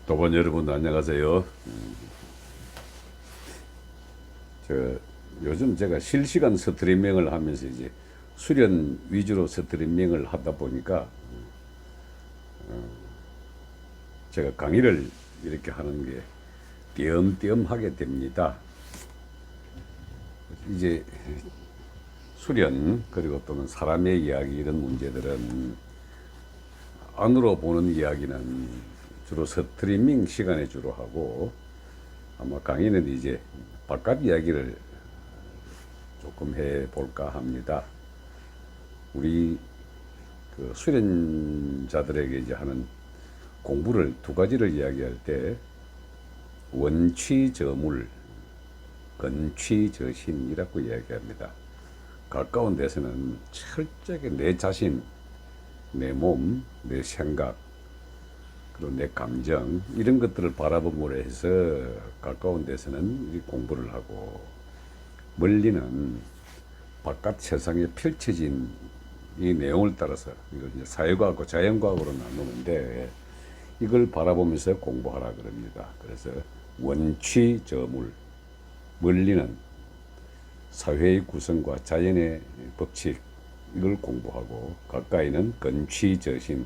또본 여러분 안녕하세요. 저 요즘 제가 실시간 스트리밍을 하면서 이제 수련 위주로 스트리밍을 하다 보니까 제가 강의를 이렇게 하는 게 띄엄띄엄 하게 됩니다. 이제 수련 그리고 또는 사람의 이야기 이런 문제들은 안으로 보는 이야기는 주로 스트리밍 시간에 주로 하고 아마 강의는 이제 바깥 이야기를 조금 해볼까 합니다. 우리 그 수련자들에게 이제 하는 공부를 두 가지를 이야기할 때 원취저물, 근취저신이라고 이야기합니다. 가까운 데서는 철저하게 내 자신, 내 몸, 내 생각, 그리고 내 감정 이런 것들을 바라봄으로 해서 가까운 데서는 공부를 하고 멀리는 바깥 세상에 펼쳐진 이 내용을 따라서 이걸 이제 사회과학과 자연과학으로 나누는데 이걸 바라보면서 공부하라 그럽니다. 그래서 원취저물, 멀리는 사회의 구성과 자연의 법칙 이걸 공부하고 가까이는 근취저신,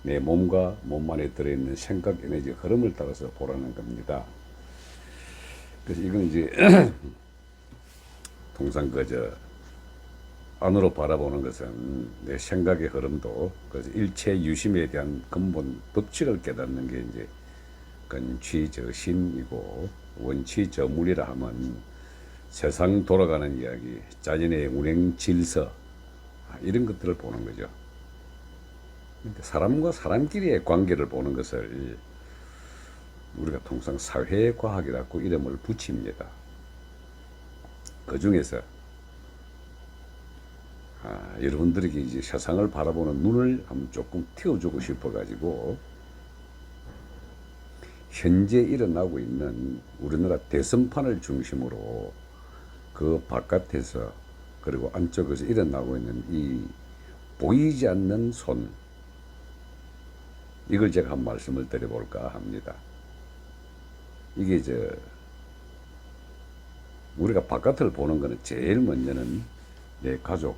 내 몸과 몸 안에 들어있는 생각 에너지 흐름을 따라서 보라는 겁니다. 그래서 이건 이제 통상 그저 안으로 바라보는 것은 내 생각의 흐름도 그래서 일체 유심에 대한 근본 법칙을 깨닫는 게 이제 근취저신이고 원취저물이라 하면 세상 돌아가는 이야기, 자연의 운행 질서 이런 것들을 보는 거죠. 사람과 사람끼리의 관계를 보는 것을 우리가 통상 사회과학이라고 이름을 붙입니다. 그 중에서 여러분들에게 이제 세상을 바라보는 눈을 한번 조금 띄워주고 싶어가지고 현재 일어나고 있는 우리나라 대선판을 중심으로 그 바깥에서 그리고 안쪽에서 일어나고 있는 이 보이지 않는 손 이걸 제가 한 말씀을 드려볼까 합니다. 이게 우리가 바깥을 보는 거는 제일 먼저는 내 가족,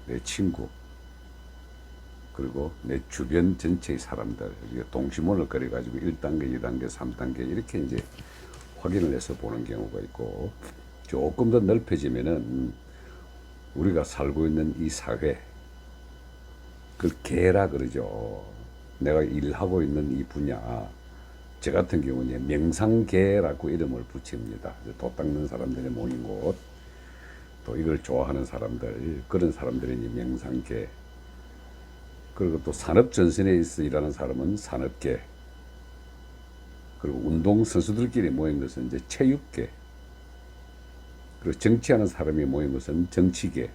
내 친구, 그리고 내 주변 전체의 사람들, 동심원을 그려가지고 1단계, 2단계, 3단계 이렇게 이제 확인을 해서 보는 경우가 있고 조금 더 넓혀지면은 우리가 살고 있는 이 사회, 그걸 개라 그러죠. 내가 일하고 있는 이 분야, 저 같은 경우는 명상계라고 이름을 붙입니다. 도 닦는 사람들이 모인 곳, 또 이걸 좋아하는 사람들, 그런 사람들이 명상계. 그리고 또 산업전선에서 일하는 사람은 산업계. 그리고 운동선수들끼리 모인 것은 이제 체육계. 그리고 정치하는 사람이 모인 것은 정치계.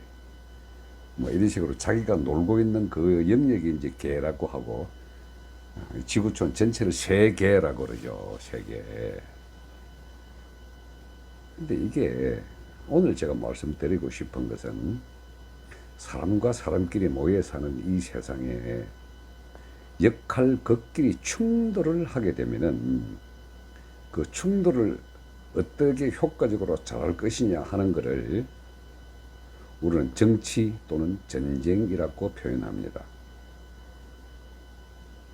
뭐 이런 식으로 자기가 놀고 있는 그 영역이 이제 계라고 하고 지구촌 전체를 세계라고 그러죠. 세계. 근데 이게 오늘 제가 말씀드리고 싶은 것은 사람과 사람끼리 모여 사는 이 세상에 역할 극끼리 충돌을 하게 되면은 그 충돌을 어떻게 효과적으로 잘할 것이냐 하는 것을 우리는 정치 또는 전쟁이라고 표현합니다.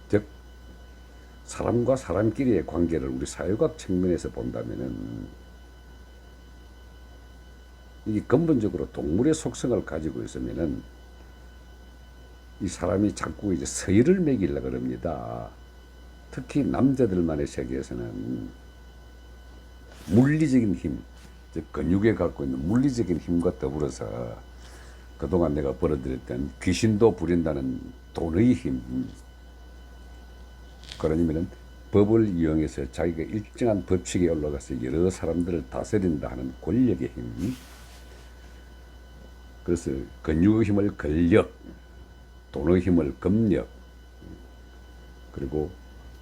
즉 사람과 사람끼리의 관계를 우리 사회과학 측면에서 본다면은 이게 근본적으로 동물의 속성을 가지고 있으면은 이 사람이 자꾸 이제 서열을 매기려고 그럽니다. 특히 남자들만의 세계에서는 물리적인 힘, 즉 근육에 갖고 있는 물리적인 힘과 더불어서 그동안 내가 벌어들였던 귀신도 부린다는 돈의 힘, 그러냐면은 법을 이용해서 자기가 일정한 법칙에 올라가서 여러 사람들을 다스린다 하는 권력의 힘, 그래서 근육의 힘을 근력, 돈의 힘을 금력, 그리고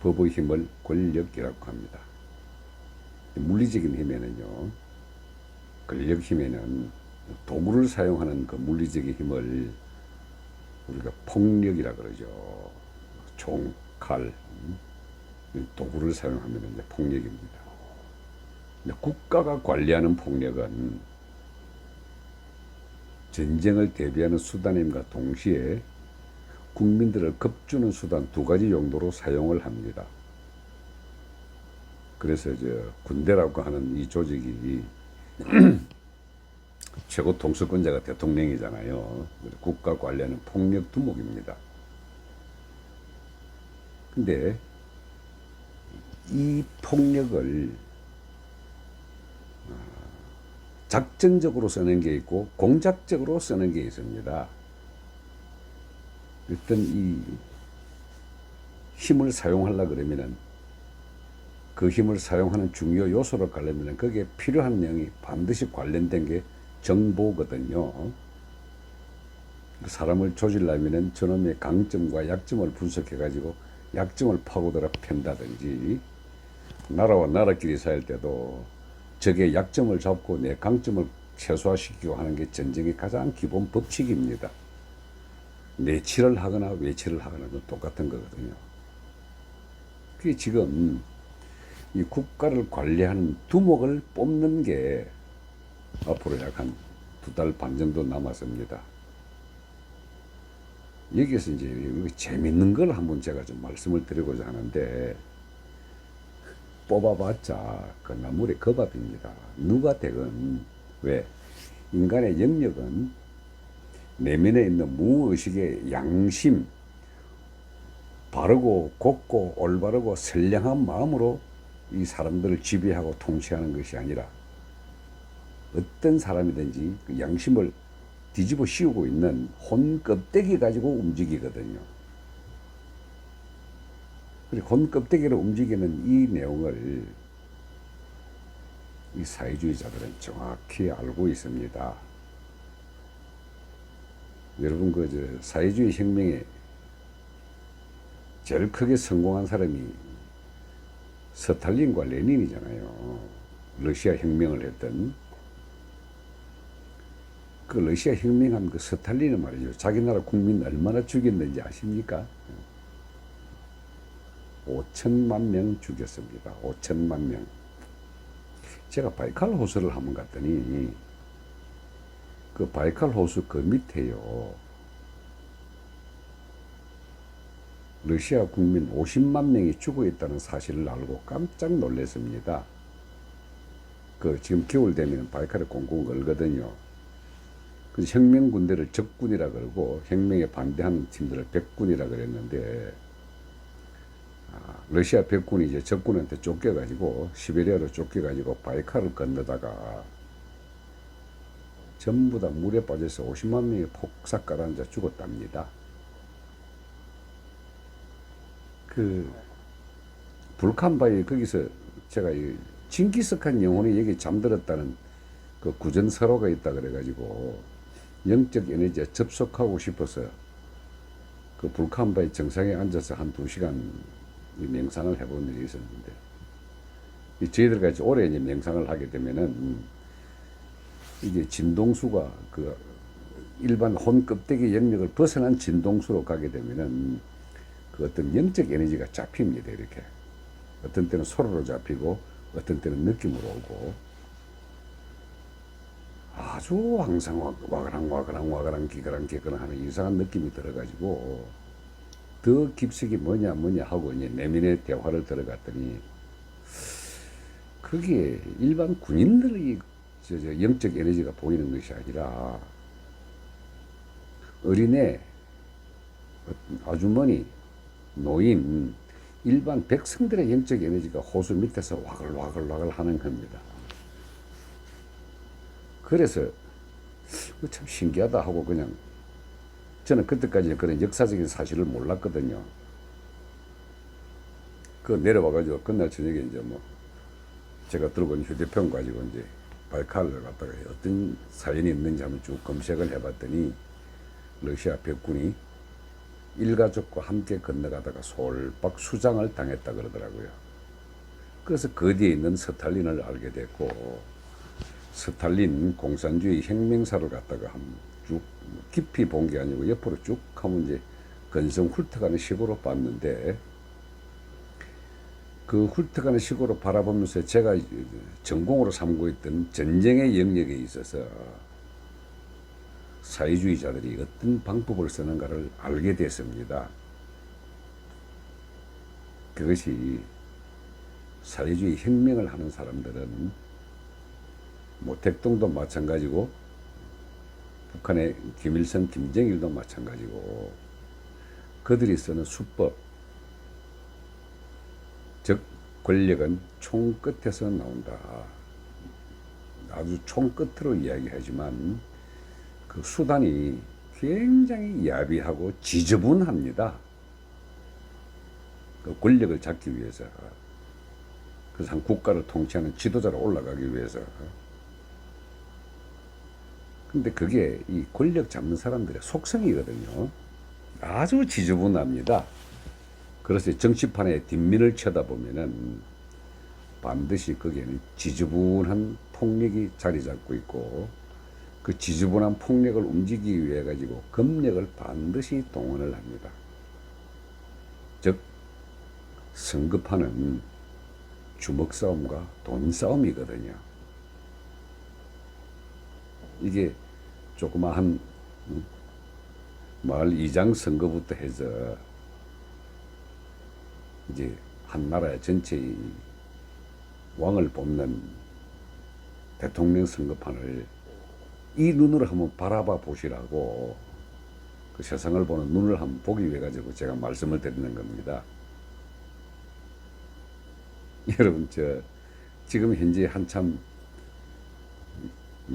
법의 힘을 권력이라고 합니다. 물리적인 힘에는요, 근력 힘에는 도구를 사용하는 그 물리적인 힘을 우리가 폭력이라 그러죠. 총, 칼, 도구를 사용하면 이제 폭력입니다. 근데 국가가 관리하는 폭력은 전쟁을 대비하는 수단임과 동시에 국민들을 겁주는 수단 두 가지 용도로 사용을 합니다. 그래서 군대라고 하는 이 조직이 최고 통수권자가 대통령이잖아요. 국가 관리하는 폭력 두목입니다. 근데 이 폭력을 작전적으로 쓰는 게 있고 공작적으로 쓰는 게 있습니다. 어떤 이 힘을 사용하려 그러면은 그 힘을 사용하는 중요 요소를 가려면 거기에 필요한 내용이 반드시 관련된 게 정보거든요. 사람을 조지려면 저놈의 강점과 약점을 분석해 가지고 약점을 파고들어 팬다든지, 나라와 나라끼리 살 때도 적의 약점을 잡고 내 강점을 최소화시키고 하는 게 전쟁의 가장 기본 법칙입니다. 내치를 하거나 외치를 하거나 똑같은 거거든요. 그게 지금 이 국가를 관리하는 두목을 뽑는 게 앞으로 약 한 2달 반 정도 남았습니다. 여기서 이제 재밌는 걸 한번 제가 좀 말씀을 드리고자 하는데, 뽑아봤자 그 나물의 거밥입니다. 누가 되건. 왜? 인간의 영역은 내면에 있는 무의식의 양심, 바르고 곱고 올바르고 선량한 마음으로 이 사람들을 지배하고 통치하는 것이 아니라 어떤 사람이든지 그 양심을 뒤집어 씌우고 있는 혼 껍데기 가지고 움직이거든요. 그리고 혼 껍데기로 움직이는 이 내용을 이 사회주의자들은 정확히 알고 있습니다. 여러분 사회주의 혁명에 제일 크게 성공한 사람이 스탈린과 레닌이잖아요. 러시아 혁명을 했던. 그 러시아 혁명한 그 스탈린은 말이죠. 자기 나라 국민 얼마나 죽였는지 아십니까? 5천만 명 죽였습니다. 5천만 명. 제가 바이칼 호수를 한번 갔더니 그 바이칼 호수 그 밑에요, 러시아 국민 50만 명이 죽어 있다는 사실을 알고 깜짝 놀랐습니다. 그 지금 겨울 되면 바이칼에 꽁꽁 얼거든요. 그래서 혁명 군대를 적군이라 그러고 혁명에 반대하는 팀들을 백군이라 그랬는데, 러시아 백군이 이제 적군한테 쫓겨가지고 시베리아로 쫓겨가지고 바이칼을 건너다가 전부 다 물에 빠져서 50만 명이 폭삭 가라앉아 죽었답니다. 그 불칸바위 거기서 제가 이 징기스칸 영혼이 여기 잠들었다는 그 구전서로가 있다 그래가지고 영적 에너지에 접속하고 싶어서 그 불칸바위 정상에 앉아서 한 2시간 명상을 해본 일이 있었는데, 저희들 같이 오래 이제 명상을 하게 되면은 이게 진동수가 그 일반 혼 껍데기 영역을 벗어난 진동수로 가게 되면은 그 어떤 영적 에너지가 잡힙니다. 이렇게 어떤 때는 소리로 잡히고 어떤 때는 느낌으로 오고, 아주 항상 와그랑 기그랑 하는 이상한 느낌이 들어가지고 더 깊숙이 뭐냐 하고 이제 내면의 대화를 들어갔더니, 그게 일반 군인들의 영적 에너지가 보이는 것이 아니라 어린애, 아주머니, 노인, 일반 백성들의 영적 에너지가 호수 밑에서 와글와글 하는 겁니다. 그래서 참 신기하다 하고 그냥, 저는 그때까지 그런 역사적인 사실을 몰랐거든요. 그 내려와가지고 그날 저녁에 이제 뭐 제가 들고 있는 휴대폰 가지고 이제 발칼을 갖다가 어떤 사연이 있는지 한번 쭉 검색을 해봤더니, 러시아 백군이 일가족과 함께 건너가다가 솔박 수장을 당했다 그러더라고요. 그래서 그 뒤에 있는 스탈린을 알게 됐고, 스탈린 공산주의 혁명사를 갖다가 쭉 깊이 본 게 아니고 옆으로 쭉 하면 이제 건성 훑어가는 식으로 봤는데, 그 훑어가는 식으로 바라보면서 제가 전공으로 삼고 있던 전쟁의 영역에 있어서 사회주의자들이 어떤 방법을 쓰는가를 알게 됐습니다. 그것이 사회주의 혁명을 하는 사람들은 모택동도 마찬가지고 북한의 김일성, 김정일도 마찬가지고 그들이 쓰는 수법, 즉 권력은 총 끝에서 나온다. 아주 총 끝으로 이야기하지만 그 수단이 굉장히 야비하고 지저분합니다. 그 권력을 잡기 위해서, 그래서 한 국가를 통치하는 지도자로 올라가기 위해서. 근데 그게 이 권력 잡는 사람들의 속성이거든요. 아주 지저분합니다. 그래서 정치판의 뒷면을 쳐다보면은 반드시 거기에는 지저분한 폭력이 자리 잡고 있고, 그 지저분한 폭력을 움직이기 위해 가지고 검력을 반드시 동원을 합니다. 즉 선거판은 주먹 싸움과 돈 싸움이거든요. 이게 조그마한 마을 이장 선거부터 해서 이제 한 나라의 전체의 왕을 뽑는 대통령 선거판을 이 눈으로 한번 바라봐 보시라고, 그 세상을 보는 눈을 한번 보기 위해 가지고 제가 말씀을 드리는 겁니다. 여러분, 지금 현재 한참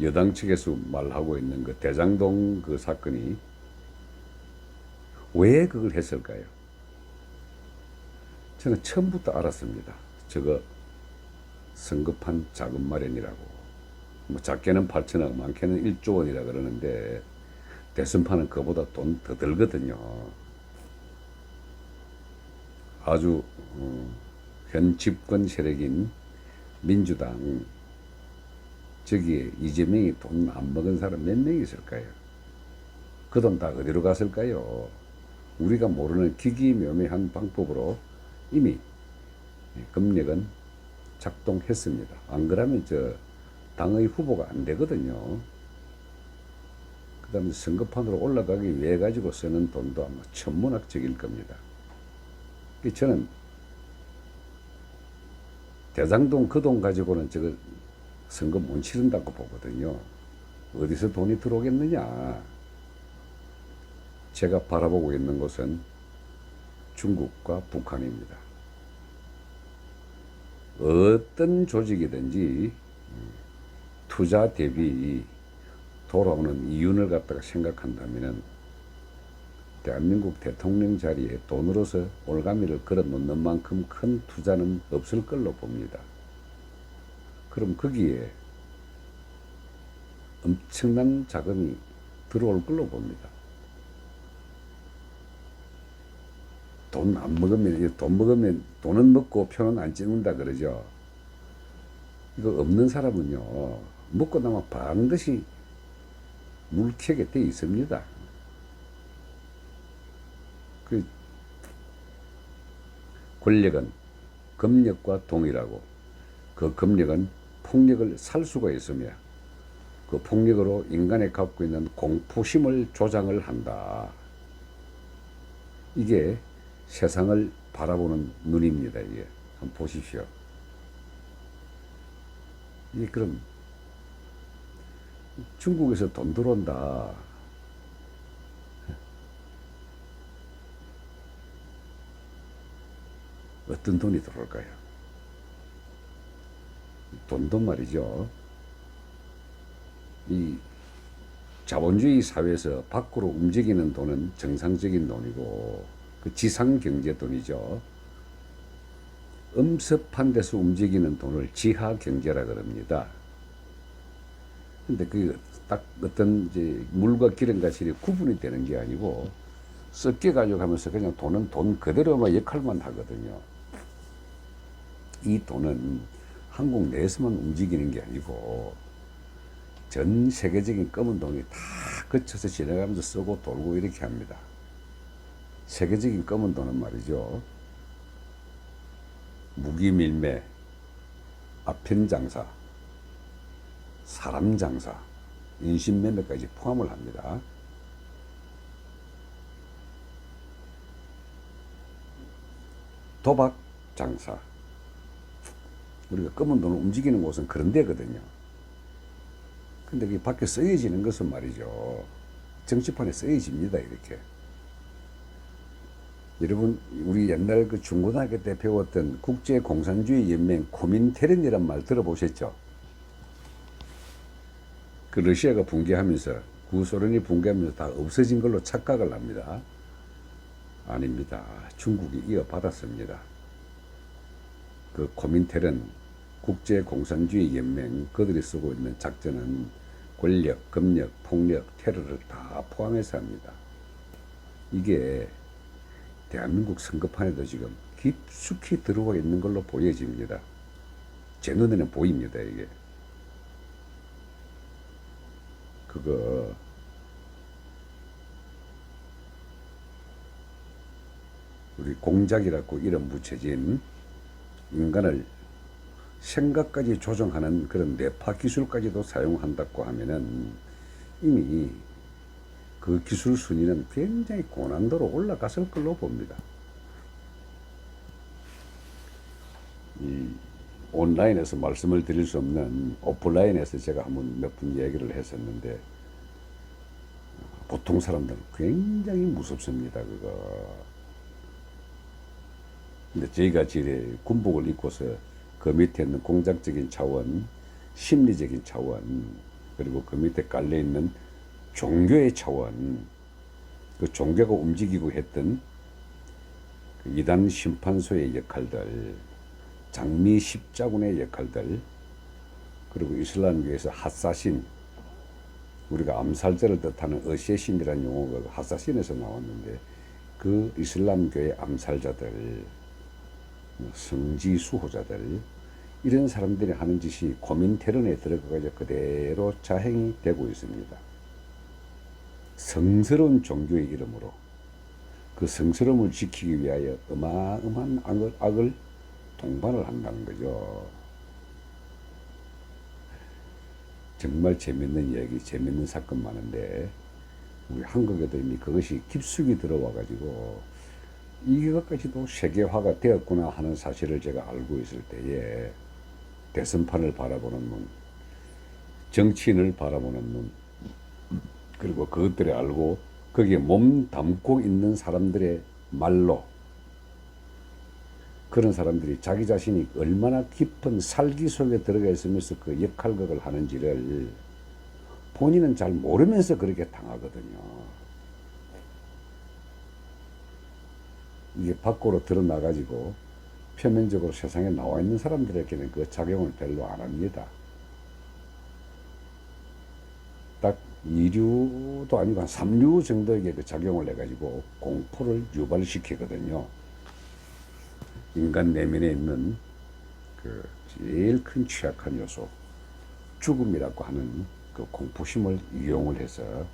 여당 측에서 말하고 있는 그 대장동 그 사건이 왜 그걸 했을까요? 저는 처음부터 알았습니다. 저거 선거판 자금 마련이라고. 뭐 작게는 8천억, 많게는 1조 원이라 그러는데 대선판은 그보다 돈 더 들거든요. 아주 현 집권 세력인 민주당, 저기에 이재명이 돈 안 먹은 사람 몇 명 있을까요? 그 돈 다 어디로 갔을까요? 우리가 모르는 기기묘묘한 방법으로 이미 검력은 작동했습니다. 안 그러면 당의 후보가 안 되거든요. 그 다음에 선거판으로 올라가기 위해 가지고 쓰는 돈도 아마 천문학적일 겁니다. 저는 대장동 그 돈 가지고는 저거 선거 못 치른다고 보거든요. 어디서 돈이 들어오겠느냐. 제가 바라보고 있는 곳은 중국과 북한입니다. 어떤 조직이든지 투자 대비 돌아오는 이윤을 갖다가 생각한다면 대한민국 대통령 자리에 돈으로서 올가미를 걸어 놓는 만큼 큰 투자는 없을 걸로 봅니다. 그럼 거기에 엄청난 자금이 들어올 걸로 봅니다. 돈 안 먹으면, 돈 먹으면 돈은 먹고 표는 안 찍는다 그러죠. 이거 없는 사람은요, 먹고 나면 반드시 물켜게 돼 있습니다. 그 권력은 검력과 동일하고, 그 검력은 폭력을 살 수가 있으며 그 폭력으로 인간이 갖고 있는 공포심을 조장을 한다. 이게 세상을 바라보는 눈입니다. 이게 한번 보십시오. 이게 그럼 중국에서 돈 들어온다. 어떤 돈이 들어올까요? 돈도 말이죠. 이 자본주의 사회에서 밖으로 움직이는 돈은 정상적인 돈이고, 그 지상경제 돈이죠. 엄습한 데서 움직이는 돈을 지하경제라 그럽니다. 근데 그 딱 어떤 이제 물과 기름과 실이 구분이 되는 게 아니고 섞여 가지고 하면서 그냥 돈은 돈 그대로만 역할만 하거든요. 이 돈은 한국 내에서만 움직이는 게 아니고 전 세계적인 검은 돈이 다 거쳐서 지나가면서 쓰고 돌고 이렇게 합니다. 세계적인 검은 돈은 말이죠, 무기밀매, 아편장사, 사람장사, 인신매매까지 포함을 합니다. 도박장사, 우리가 검은 돈을 움직이는 곳은 그런 데거든요. 근데 이 밖에 쓰여지는 것은 말이죠, 정치판에 쓰여집니다. 이렇게 여러분, 우리 옛날 그 중고등학교 때 배웠던 국제공산주의 연맹 코민테른이란 말 들어보셨죠? 그 러시아가 붕괴하면서, 구소련이 붕괴하면서 다 없어진 걸로 착각을 합니다. 아닙니다. 중국이 이어받았습니다. 그 코민테른, 국제공산주의 연맹, 그들이 쓰고 있는 작전은 권력, 검역, 폭력, 테러를 다 포함해서 합니다. 이게 대한민국 선거판에도 지금 깊숙이 들어와 있는 걸로 보여집니다. 제 눈에는 보입니다. 이게 그거 우리 공작이라고 이름 붙여진 인간을 생각까지 조정하는 그런 뇌파 기술까지도 사용한다고 하면은 이미 그 기술 순위는 굉장히 고난도로 올라갔을 걸로 봅니다. 이 온라인에서 말씀을 드릴 수 없는 오프라인에서 제가 한번 몇 분 얘기를 했었는데, 보통 사람들은 굉장히 무섭습니다. 그거. 근데 저희가 지금 군복을 입고서 그 밑에 있는 공작적인 차원, 심리적인 차원, 그리고 그 밑에 깔려 있는 종교의 차원, 그 종교가 움직이고 했던 그 이단 심판소의 역할들, 장미 십자군의 역할들, 그리고 이슬람교에서 핫사신, 우리가 암살자를 뜻하는 어쌔신이라는 용어가 핫사신에서 나왔는데, 그 이슬람교의 암살자들, 성지 수호자들, 이런 사람들이 하는 짓이 고민테런에 들어가서 그대로 자행이 되고 있습니다. 성스러운 종교의 이름으로 그 성스러움을 지키기 위하여 어마어마한 악을 동반을 한다는 거죠. 정말 재밌는 이야기, 재밌는 사건 많은데, 우리 한국에도 이미 그것이 깊숙이 들어와 가지고 이것까지도 세계화가 되었구나 하는 사실을 제가 알고 있을 때에, 대선판을 바라보는 눈, 정치인을 바라보는 눈, 그리고 그것들을 알고 거기에 몸 담고 있는 사람들의 말로, 그런 사람들이 자기 자신이 얼마나 깊은 살기 속에 들어가 있으면서 그 역할극을 하는지를 본인은 잘 모르면서 그렇게 당하거든요. 이게 밖으로 드러나가지고 표면적으로 세상에 나와 있는 사람들에게는 그 작용을 별로 안 합니다. 딱 2류도 아니고 한 3류 정도에게 그 작용을 해가지고 공포를 유발시키거든요. 인간 내면에 있는 그 제일 큰 취약한 요소, 죽음이라고 하는 그 공포심을 이용을 해서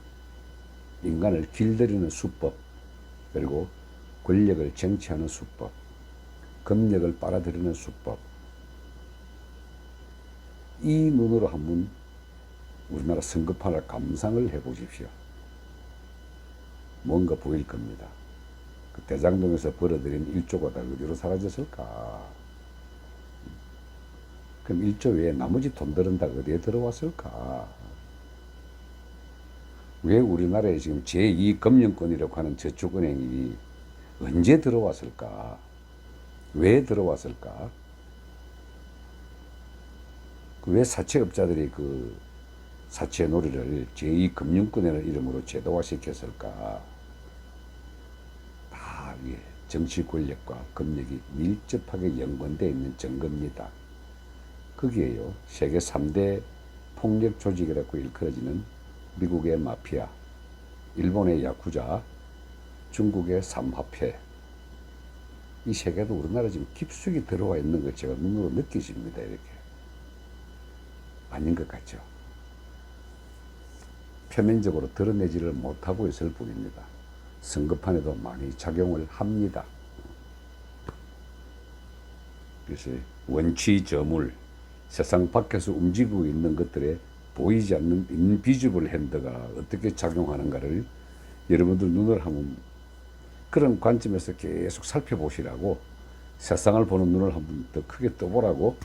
인간을 길들이는 수법, 그리고 권력을 쟁취하는 수법, 검력을 빨아들이는 수법, 이 눈으로 한번 우리나라 선거판을 감상을 해보십시오. 뭔가 보일 겁니다. 그 대장동에서 벌어들인 1조가 다 어디로 사라졌을까? 그럼 1조 외에 나머지 돈들은 다 어디에 들어왔을까? 왜 우리나라에 지금 제2금융권이라고 하는 저축은행이 언제 들어왔을까? 왜 들어왔을까? 왜 사채업자들이 그 사채 놀이를 제2금융권이라는 이름으로 제도화시켰을까? 다 정치 권력과 검력이 밀접하게 연관되어 있는 증거입니다. 거기에요, 세계 3대 폭력 조직이라고 일컬어지는 미국의 마피아, 일본의 야쿠자, 중국의 삼합회, 이 세계도 우리나라 지금 깊숙이 들어와 있는 걸 제가 눈으로 느끼십니다. 이렇게. 아닌 것 같죠? 표면적으로 드러내지를 못하고 있을 뿐입니다. 선거판에도 많이 작용을 합니다. 그래서 원취저물, 세상 밖에서 움직이고 있는 것들에 보이지 않는 인비지블 핸드가 어떻게 작용하는가를 여러분들 눈을 한번 그런 관점에서 계속 살펴보시라고, 세상을 보는 눈을 한번 더 크게 떠보라고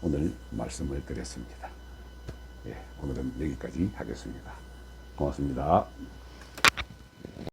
오늘 말씀을 드렸습니다. 예, 오늘은 여기까지 하겠습니다. 고맙습니다.